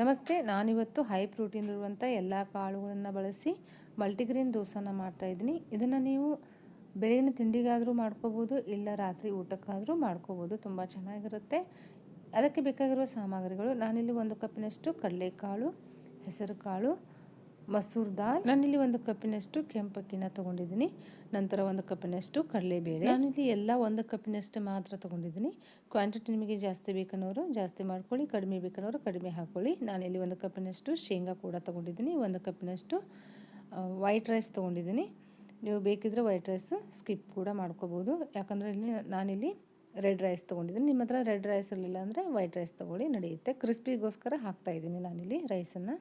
ನಮಸ್ತೆ, ನಾನಿವತ್ತು high protein ಇರುವಂಥ ಎಲ್ಲ ಕಾಳುಗಳನ್ನು ಬಳಸಿ ಮಲ್ಟಿಗ್ರೇನ್ ದೋಸೆನ ಮಾಡ್ತಾಯಿದ್ದೀನಿ. ಇದನ್ನು ನೀವು ಬೆಳಗಿನ ತಿಂಡಿಗಾದರೂ ಮಾಡ್ಕೋಬೋದು, ಇಲ್ಲ ರಾತ್ರಿ ಊಟಕ್ಕಾದರೂ ಮಾಡ್ಕೋಬೋದು. ತುಂಬ ಚೆನ್ನಾಗಿರುತ್ತೆ. ಅದಕ್ಕೆ ಬೇಕಾಗಿರುವ ಸಾಮಗ್ರಿಗಳು: ನಾನಿಲ್ಲಿ 1 ಕಪ್ಪಿನಷ್ಟು ಕಡಲೆಕಾಳು, ಹೆಸರು ಕಾಳು, ಮಸೂರ್ ದಾಲ್, ನಾನಿಲ್ಲಿ 1 ಕಪ್ಪಿನಷ್ಟು ಕೆಂಪಕ್ಕಿನ ತೊಗೊಂಡಿದ್ದೀನಿ. ನಂತರ 1 ಕಪ್ಪಿನಷ್ಟು ಕಡಲೆಬೇಳೆ. ನಾನಿಲ್ಲಿ ಎಲ್ಲ 1 ಕಪ್ಪಿನಷ್ಟು ಮಾತ್ರ ತೊಗೊಂಡಿದ್ದೀನಿ. ಕ್ವಾಂಟಿಟಿ ನಿಮಗೆ ಜಾಸ್ತಿ ಬೇಕನ್ನೋರು ಜಾಸ್ತಿ ಮಾಡ್ಕೊಳ್ಳಿ, ಕಡಿಮೆ ಬೇಕನ್ನೋರು ಕಡಿಮೆ ಹಾಕ್ಕೊಳ್ಳಿ. ನಾನಿಲ್ಲಿ 1 ಕಪ್ಪಿನಷ್ಟು ಶೇಂಗಾ ಕೂಡ ತೊಗೊಂಡಿದ್ದೀನಿ. 1 ಕಪ್ಪಿನಷ್ಟು ವೈಟ್ ರೈಸ್ ತೊಗೊಂಡಿದ್ದೀನಿ. ನೀವು ಬೇಕಿದ್ರೆ ವೈಟ್ ರೈಸ್ ಸ್ಕಿಪ್ ಕೂಡ ಮಾಡ್ಕೋಬೋದು, ಯಾಕಂದರೆ ಇಲ್ಲಿ ನಾನಿಲ್ಲಿ ರೆಡ್ ರೈಸ್ ತೊಗೊಂಡಿದ್ದೀನಿ. ನಿಮ್ಮ ಹತ್ರ ರೆಡ್ ರೈಸ್ ಇರಲಿಲ್ಲ ಅಂದರೆ ವೈಟ್ ರೈಸ್ ತೊಗೊಳ್ಳಿ, ನಡೆಯುತ್ತೆ. ಕ್ರಿಸ್ಪಿಗೋಸ್ಕರ ಹಾಕ್ತಾಯಿದ್ದೀನಿ ನಾನಿಲ್ಲಿ ರೈಸನ್ನು.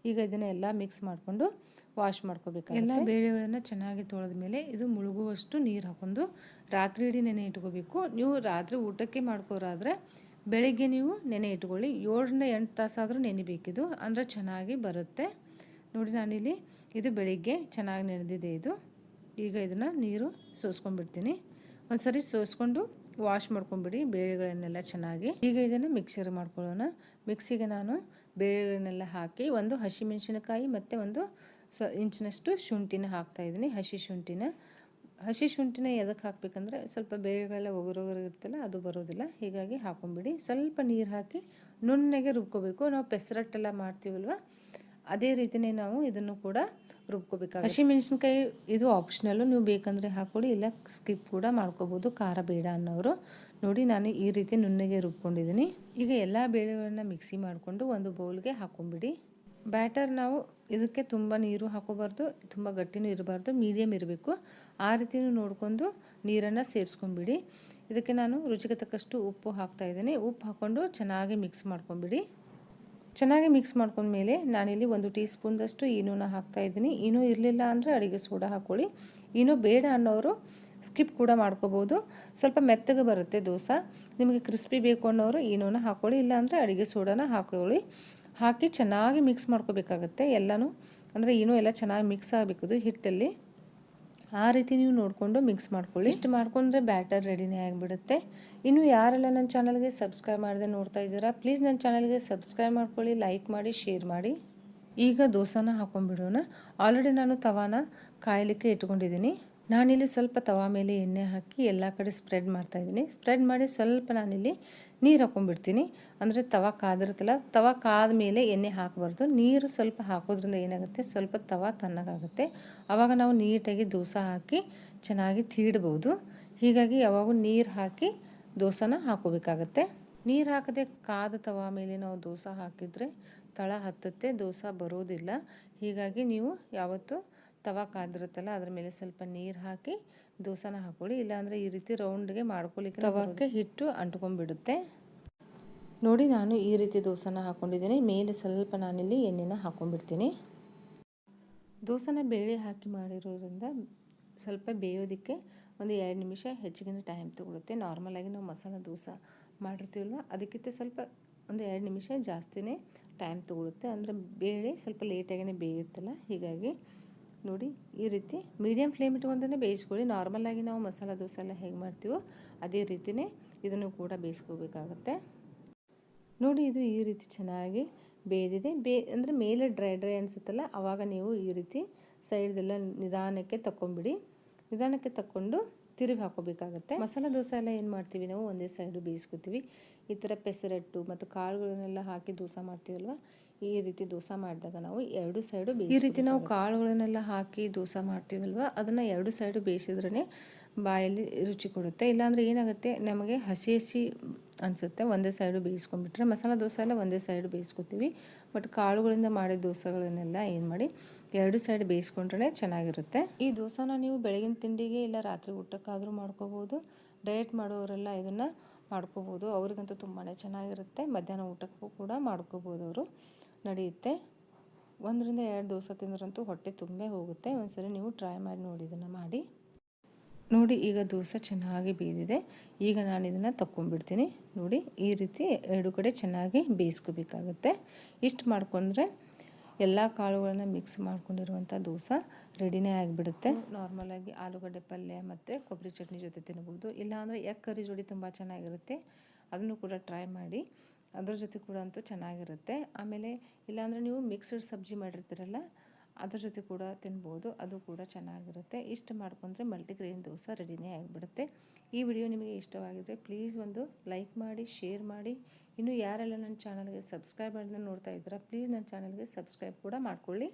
ಈಗ ಇದನ್ನು ಎಲ್ಲ ಮಿಕ್ಸ್ ಮಾಡಿಕೊಂಡು ವಾಶ್ ಮಾಡ್ಕೋಬೇಕಾಗುತ್ತೆ. ಎಲ್ಲ ಬೇಳೆಗಳನ್ನು ಚೆನ್ನಾಗಿ ತೊಳೆದ ಮೇಲೆ ಇದು ಮುಳುಗುವಷ್ಟು ನೀರು ಹಾಕೊಂಡು ರಾತ್ರಿ ಇಡೀ ನೆನೆ ಇಟ್ಕೋಬೇಕು. ನೀವು ರಾತ್ರಿ ಊಟಕ್ಕೆ ಮಾಡ್ಕೋರಾದರೆ ಬೆಳಿಗ್ಗೆ ನೀವು ನೆನೆ ಇಟ್ಕೊಳ್ಳಿ. 7ರಿಂದ 8 ತಾಸಾದರೂ ನೆನೆಬೇಕಿದು, ಅಂದರೆ ಚೆನ್ನಾಗಿ ಬರುತ್ತೆ. ನೋಡಿ, ನಾನಿಲ್ಲಿ ಇದು ಬೆಳಿಗ್ಗೆ ಚೆನ್ನಾಗಿ ನೆನೆದಿದೆ ಇದು. ಈಗ ಇದನ್ನು ನೀರು ಸೋಸ್ಕೊಂಡ್ಬಿಡ್ತೀನಿ. ಒಂದ್ಸರಿ ಸೋಸ್ಕೊಂಡು ವಾಶ್ ಮಾಡ್ಕೊಂಡ್ಬಿಡಿ ಬೇಳೆಗಳನ್ನೆಲ್ಲ ಚೆನ್ನಾಗಿ. ಈಗ ಇದನ್ನು ಮಿಕ್ಸರ್ ಮಾಡ್ಕೊಳ್ಳೋಣ. ಮಿಕ್ಸಿಗೆ ನಾನು ಬೇಳೆಗಳನ್ನೆಲ್ಲ ಹಾಕಿ ಒಂದು ಹಸಿಮೆಣಸಿನಕಾಯಿ ಮತ್ತು ಒಂದು ಇಂಚಿನಷ್ಟು ಶುಂಠಿನ ಹಾಕ್ತಾಯಿದ್ದೀನಿ. ಹಸಿ ಶುಂಠಿನ ಎದಕ್ಕೆ ಹಾಕಬೇಕಂದ್ರೆ ಸ್ವಲ್ಪ ಬೇಳೆಗಳೆಲ್ಲ ಒಗರೊಗರು ಇರ್ತಲ್ಲ, ಅದು ಬರೋದಿಲ್ಲ. ಹೀಗಾಗಿ ಹಾಕೊಂಡ್ಬಿಡಿ. ಸ್ವಲ್ಪ ನೀರು ಹಾಕಿ ನುಣ್ಣಗೆ ರುಬ್ಕೋಬೇಕು. ನಾವು ಪೆಸರಟ್ಟೆಲ್ಲ ಮಾಡ್ತೀವಲ್ವ, ಅದೇ ರೀತಿಯೇ ನಾವು ಇದನ್ನು ಕೂಡ ರುಬ್ಕೋಬೇಕಾಗುತ್ತೆ. ಹಸಿಮೆಣಸಿನ್ಕಾಯಿ ಇದು ಆಪ್ಷನಲ್ಲು, ನೀವು ಬೇಕಂದರೆ ಹಾಕ್ಕೊಳ್ಳಿ, ಇಲ್ಲ ಸ್ಕಿಪ್ ಕೂಡ ಮಾಡ್ಕೋಬೋದು ಖಾರ ಬೇಡ ಅನ್ನೋರು. ನೋಡಿ, ನಾನು ಈ ರೀತಿ ನುಣ್ಣಗೆ ರುಬ್ಕೊಂಡಿದ್ದೀನಿ. ಈಗ ಎಲ್ಲ ಬೇಳೆಗಳನ್ನ ಮಿಕ್ಸಿ ಮಾಡಿಕೊಂಡು ಒಂದು ಬೌಲ್ಗೆ ಹಾಕೊಂಡ್ಬಿಡಿ. ಬ್ಯಾಟರ್ ನಾವು ಇದಕ್ಕೆ ತುಂಬ ನೀರು ಹಾಕೋಬಾರ್ದು, ತುಂಬ ಗಟ್ಟಿನೂ ಇರಬಾರ್ದು, ಮೀಡಿಯಮ್ ಇರಬೇಕು. ಆ ರೀತಿಯೂ ನೋಡಿಕೊಂಡು ನೀರನ್ನು ಸೇರಿಸ್ಕೊಂಡ್ಬಿಡಿ. ಇದಕ್ಕೆ ನಾನು ರುಚಿಗೆ ತಕ್ಕಷ್ಟು ಉಪ್ಪು ಹಾಕ್ತಾಯಿದ್ದೀನಿ. ಉಪ್ಪು ಹಾಕ್ಕೊಂಡು ಚೆನ್ನಾಗಿ ಮಿಕ್ಸ್ ಮಾಡ್ಕೊಂಬಿಡಿ. ಚೆನ್ನಾಗಿ ಮಿಕ್ಸ್ ಮಾಡ್ಕೊಂಡ್ಮೇಲೆ ನಾನಿಲ್ಲಿ 1 ಟೀ ಸ್ಪೂನ್ದಷ್ಟು ಈನೋನ ಹಾಕ್ತಾಯಿದ್ದೀನಿ. ಈನೋ ಇರಲಿಲ್ಲ ಅಂದರೆ ಅಡುಗೆ ಸೋಡಾ ಹಾಕ್ಕೊಳ್ಳಿ. ಈನೋ ಬೇಡ ಅನ್ನೋರು ಸ್ಕಿಪ್ ಕೂಡ ಮಾಡ್ಕೋಬೋದು. ಸ್ವಲ್ಪ ಮೆತ್ತಗೆ ಬರುತ್ತೆ ದೋಸೆ. ನಿಮಗೆ ಕ್ರಿಸ್ಪಿ ಬೇಕು ಅನ್ನೋರು ಈನೋನ ಹಾಕ್ಕೊಳ್ಳಿ, ಇಲ್ಲಾಂದರೆ ಅಡುಗೆ ಸೋಡಾನ ಹಾಕೊಳ್ಳಿ. ಹಾಕಿ ಚೆನ್ನಾಗಿ ಮಿಕ್ಸ್ ಮಾಡ್ಕೋಬೇಕಾಗತ್ತೆ ಎಲ್ಲನೂ, ಅಂದರೆ ಈನೋ ಎಲ್ಲ ಚೆನ್ನಾಗಿ ಮಿಕ್ಸ್ ಆಗಬೇಕದು ಹಿಟ್ಟಲ್ಲಿ. ಆ ರೀತಿ ನೀವು ನೋಡಿಕೊಂಡು ಮಿಕ್ಸ್ ಮಾಡ್ಕೊಳ್ಳಿ. ಇಷ್ಟು ಮಾಡ್ಕೊಂಡ್ರೆ ಬ್ಯಾಟರ್ ರೆಡಿನೇ ಆಗಿಬಿಡುತ್ತೆ. ಇನ್ನು ಯಾರೆಲ್ಲ ನನ್ನ ಚಾನಲ್ಗೆ ಸಬ್ಸ್ಕ್ರೈಬ್ ಮಾಡದೆ ನೋಡ್ತಾ ಇದ್ದೀರಾ, ಪ್ಲೀಸ್ ನನ್ನ ಚಾನಲ್ಗೆ ಸಬ್ಸ್ಕ್ರೈಬ್ ಮಾಡ್ಕೊಳ್ಳಿ, ಲೈಕ್ ಮಾಡಿ, ಶೇರ್ ಮಾಡಿ. ಈಗ ದೋಸೆನ ಹಾಕೊಂಡ್ಬಿಡೋಣ. ಆಲ್ರೆಡಿ ನಾನು ತವಾನ ಕಾಯಲಿಕ್ಕೆ ಇಟ್ಕೊಂಡಿದ್ದೀನಿ. ನಾನಿಲ್ಲಿ ಸ್ವಲ್ಪ ತವಾ ಮೇಲೆ ಎಣ್ಣೆ ಹಾಕಿ ಎಲ್ಲ ಕಡೆ ಸ್ಪ್ರೆಡ್ ಮಾಡ್ತಾಯಿದ್ದೀನಿ. ಸ್ಪ್ರೆಡ್ ಮಾಡಿ ಸ್ವಲ್ಪ ನಾನಿಲ್ಲಿ ನೀರು ಹಾಕೊಂಡ್ಬಿಡ್ತೀನಿ. ಅಂದರೆ ತವಾ ಕಾದಿರುತ್ತಲ್ಲ, ತವಾ ಕಾದ ಮೇಲೆ ಎಣ್ಣೆ ಹಾಕಬಾರ್ದು. ನೀರು ಸ್ವಲ್ಪ ಹಾಕೋದ್ರಿಂದ ಏನಾಗುತ್ತೆ, ಸ್ವಲ್ಪ ತವಾ ತಣ್ಣಗಾಗುತ್ತೆ. ಆವಾಗ ನಾವು ನೀಟಾಗಿ ದೋಸೆ ಹಾಕಿ ಚೆನ್ನಾಗಿ ತೀಡ್ಬೋದು. ಹೀಗಾಗಿ ಯಾವಾಗೂ ನೀರು ಹಾಕಿ ದೋಸೆನ ಹಾಕೋಬೇಕಾಗತ್ತೆ. ನೀರು ಹಾಕದೆ ಕಾದ ತವಾ ಮೇಲೆ ನಾವು ದೋಸೆ ಹಾಕಿದರೆ ತಳ ಹತ್ತುತ್ತೆ, ದೋಸೆ ಬರೋದಿಲ್ಲ. ಹೀಗಾಗಿ ನೀವು ಯಾವತ್ತೂ ತವಾ ಕಾದಿರುತ್ತಲ್ಲ ಅದ್ರ ಮೇಲೆ ಸ್ವಲ್ಪ ನೀರು ಹಾಕಿ ದೋಸೆನ ಹಾಕೊಳ್ಳಿ, ಇಲ್ಲಾಂದರೆ ಈ ರೀತಿ ರೌಂಡ್ಗೆ ಮಾಡ್ಕೊಳ್ಳಿಕ್ಕೆ ತವಾಕ್ಕೆ ಹಿಟ್ಟು ಅಂಟ್ಕೊಂಡ್ಬಿಡುತ್ತೆ. ನೋಡಿ, ನಾನು ಈ ರೀತಿ ದೋಸೆನ ಹಾಕ್ಕೊಂಡಿದ್ದೀನಿ. ಮೇಲೆ ಸ್ವಲ್ಪ ನಾನಿಲ್ಲಿ ಎಣ್ಣೆನ ಹಾಕ್ಕೊಂಡ್ಬಿಡ್ತೀನಿ. ದೋಸೆನ ಬೇಳೆ ಹಾಕಿ ಮಾಡಿರೋದ್ರಿಂದ ಸ್ವಲ್ಪ ಬೇಯೋದಕ್ಕೆ ಒಂದು 2 ನಿಮಿಷ ಹೆಚ್ಚಿಗೆ ಟೈಮ್ ತೊಗೊಳುತ್ತೆ. ನಾರ್ಮಲಾಗಿ ನಾವು ಮಸಾಲೆ ದೋಸೆ ಮಾಡಿರ್ತೀವಲ್ವ, ಅದಕ್ಕಿಂತ ಸ್ವಲ್ಪ ಒಂದು 2 ನಿಮಿಷ ಜಾಸ್ತಿನೇ ಟೈಮ್ ತೊಗೊಳುತ್ತೆ. ಅಂದರೆ ಬೇಳೆ ಸ್ವಲ್ಪ ಲೇಟಾಗಿಯೇ ಬೇಯುತ್ತಲ್ಲ, ಹೀಗಾಗಿ ನೋಡಿ ಈ ರೀತಿ ಮೀಡಿಯಮ್ ಫ್ಲೇಮ್ ಇಟ್ಕೊಂಡೇ ಬೇಯಿಸ್ಕೊಳ್ಳಿ. ನಾರ್ಮಲಾಗಿ ನಾವು ಮಸಾಲೆ ದೋಸೆ ಎಲ್ಲ ಹೇಗೆ ಮಾಡ್ತೀವೋ ಅದೇ ರೀತಿಯೇ ಇದನ್ನು ಕೂಡ ಬೇಯಿಸ್ಕೋಬೇಕಾಗತ್ತೆ. ನೋಡಿ, ಇದು ಈ ರೀತಿ ಚೆನ್ನಾಗಿ ಬೇಯ್ದಿದೆ. ಅಂದರೆ ಮೇಲೆ ಡ್ರೈ ಅನಿಸುತ್ತಲ್ಲ, ಆವಾಗ ನೀವು ಈ ರೀತಿ ಸೈಡ್ದೆಲ್ಲ ನಿಧಾನಕ್ಕೆ ತಗೊಂಬಿಡಿ. ನಿಧಾನಕ್ಕೆ ತಗೊಂಡು ತಿರುಗಿ ಹಾಕೋಬೇಕಾಗತ್ತೆ. ಮಸಾಲೆ ದೋಸೆ ಎಲ್ಲ ಏನು ಮಾಡ್ತೀವಿ, ನಾವು ಒಂದೇ ಸೈಡು ಬೇಯಿಸ್ಕೊತೀವಿ. ಈ ಥರ ಪೆಸರಟ್ಟು ಮತ್ತು ಕಾಳುಗಳನ್ನೆಲ್ಲ ಹಾಕಿ ದೋಸೆ ಮಾಡ್ತೀವಲ್ವ, ಈ ರೀತಿ ದೋಸೆ ಮಾಡಿದಾಗ ನಾವು 2 ಸೈಡು ಈ ರೀತಿ ನಾವು ಕಾಳುಗಳನ್ನೆಲ್ಲ ಹಾಕಿ ದೋಸೆ ಮಾಡ್ತೀವಲ್ವ, ಅದನ್ನು 2 ಸೈಡು ಬೇಯಿಸಿದ್ರೇ ಬಾಯಲ್ಲಿ ರುಚಿ ಕೊಡುತ್ತೆ. ಇಲ್ಲಾಂದರೆ ಏನಾಗುತ್ತೆ, ನಮಗೆ ಹಸಿ ಅನಿಸುತ್ತೆ. ಒಂದೇ ಸೈಡು ಬೇಯಿಸ್ಕೊಂಡ್ಬಿಟ್ರೆ ಮಸಾಲೆ ದೋಸೆ ಎಲ್ಲ ಒಂದೇ ಸೈಡು ಬೇಯಿಸ್ಕೊತೀವಿ. ಬಟ್ ಕಾಳುಗಳಿಂದ ಮಾಡಿದ ದೋಸೆಗಳನ್ನೆಲ್ಲ ಏನು ಮಾಡಿ 2 ಸೈಡ್ ಬೇಯಿಸ್ಕೊಂಡ್ರೆ ಚೆನ್ನಾಗಿರುತ್ತೆ. ಈ ದೋಸೆನ ನೀವು ಬೆಳಗಿನ ತಿಂಡಿಗೆ ಇಲ್ಲ ರಾತ್ರಿ ಊಟಕ್ಕಾದರೂ ಮಾಡ್ಕೋಬೋದು. ಡಯಟ್ ಮಾಡೋರೆಲ್ಲ ಇದನ್ನು ಮಾಡ್ಕೋಬೋದು, ಅವ್ರಿಗಂತೂ ತುಂಬಾ ಚೆನ್ನಾಗಿರುತ್ತೆ. ಮಧ್ಯಾಹ್ನ ಊಟಕ್ಕೂ ಕೂಡ ಮಾಡ್ಕೋಬೋದು, ಅವರು ನಡೆಯುತ್ತೆ. 1 ರಿಂದ 2 ದೋಸೆ ತಿಂದ್ರಂತೂ ಹೊಟ್ಟೆ ತುಂಬೇ ಹೋಗುತ್ತೆ. ಒಂದ್ಸರಿ ನೀವು ಟ್ರೈ ಮಾಡಿ ನೋಡಿ, ಇದನ್ನು ಮಾಡಿ ನೋಡಿ. ಈಗ ದೋಸೆ ಚೆನ್ನಾಗಿ ಬೇಯ್ದಿದೆ. ಈಗ ನಾನು ಇದನ್ನು ತಗೊಂಡ್ಬಿಡ್ತೀನಿ. ನೋಡಿ, ಈ ರೀತಿ 2 ಕಡೆ ಚೆನ್ನಾಗಿ ಬೇಯಿಸ್ಕೋಬೇಕಾಗುತ್ತೆ. ಇಷ್ಟು ಮಾಡ್ಕೊಂಡ್ರೆ ಎಲ್ಲ ಕಾಳುಗಳನ್ನ ಮಿಕ್ಸ್ ಮಾಡ್ಕೊಂಡಿರುವಂಥ ದೋಸೆ ರೆಡಿನೇ ಆಗಿಬಿಡುತ್ತೆ. ನಾರ್ಮಲಾಗಿ ಆಲೂಗಡ್ಡೆ ಪಲ್ಯ ಮತ್ತು ಕೊಬ್ಬರಿ ಚಟ್ನಿ ಜೊತೆ ತಿನ್ಬೋದು, ಇಲ್ಲಾಂದರೆ ಎಗ್ ಕರಿ ಜೋಡಿ ತುಂಬ ಚೆನ್ನಾಗಿರುತ್ತೆ. ಅದನ್ನು ಕೂಡ ಟ್ರೈ ಮಾಡಿ. ಅದ್ರ ಜೊತೆ ಕೂಡ ಅಂತೂ ಚೆನ್ನಾಗಿರುತ್ತೆ. ಆಮೇಲೆ ಇಲ್ಲಾಂದರೆ ನೀವು ಮಿಕ್ಸ್ಡ್ ಸಬ್ಜಿ ಮಾಡಿರ್ತೀರಲ್ಲ ಅದ್ರ ಜೊತೆ ಕೂಡ ತಿನ್ಬೋದು, ಅದು ಕೂಡ ಚೆನ್ನಾಗಿರುತ್ತೆ. ಇಷ್ಟು ಮಾಡ್ಕೊಂಡ್ರೆ ಮಲ್ಟಿಗ್ರೇನ್ ದೋಸೆ ರೆಡಿನೇ ಆಗಿಬಿಡುತ್ತೆ. ಈ ವಿಡಿಯೋ ನಿಮಗೆ ಇಷ್ಟವಾಗಿದ್ದರೆ ಪ್ಲೀಸ್ ಒಂದು ಲೈಕ್ ಮಾಡಿ, ಶೇರ್ ಮಾಡಿ. ಇನ್ನು ಯಾರೆಲ್ಲ ನನ್ನ ಚಾನಲ್ಗೆ ಸಬ್ಸ್ಕ್ರೈಬ್ ಮಾಡಿದ್ರೆ ನೋಡ್ತಾ ಇದ್ದೀರಾ ಪ್ಲೀಸ್ ನನ್ನ ಚಾನಲ್ಗೆ ಸಬ್ಸ್ಕ್ರೈಬ್ ಕೂಡ ಮಾಡ್ಕೊಳ್ಳಿ.